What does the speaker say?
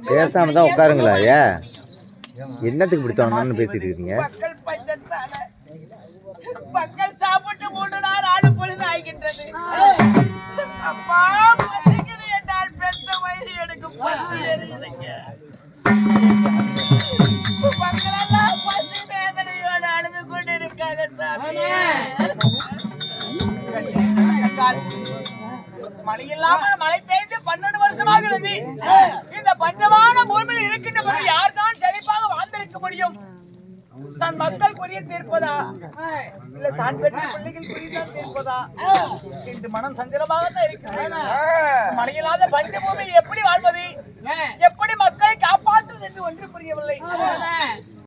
பேசாம தான் உட்காருங்களா? என்னத்துக்கு பிடிச்சோன்னு பேசிட்டு இருக்கீங்க? மக்கள் சாப்பிட்டு 3 நாள் 4 பொழுது ஆகின்றது. அப்பா பசிக்குது என்றால் பெற்ற வயிறு எனக்கு பசி எரியுதுங்க. மக்களெல்லாம் பசி வேதனையோடு அழுது கொண்டிருக்காங்க சாமி. மழை இல்லாமல் மழை பெய்து 12 வருஷமாகிறது. இந்த பஞ்சமான பூமியில் இருக்கின்ற போது யார்தான் செழிப்பாக வாழ்ந்திருக்க முடியும்? நான் மக்கள் குறிய தீர்ப்பதா இல்ல தான் பெற்ற பிள்ளைகள் குறிதான் தீர்ப்பதா என்று மனம் சஞ்சலமாக தான் இருக்கிறது. மழையில்லாத பஞ்ச பூமி எப்படி வாழ்வது? எப்படி மக்களை காப்பாற்றுவது என்று ஒன்று புரியவில்லை.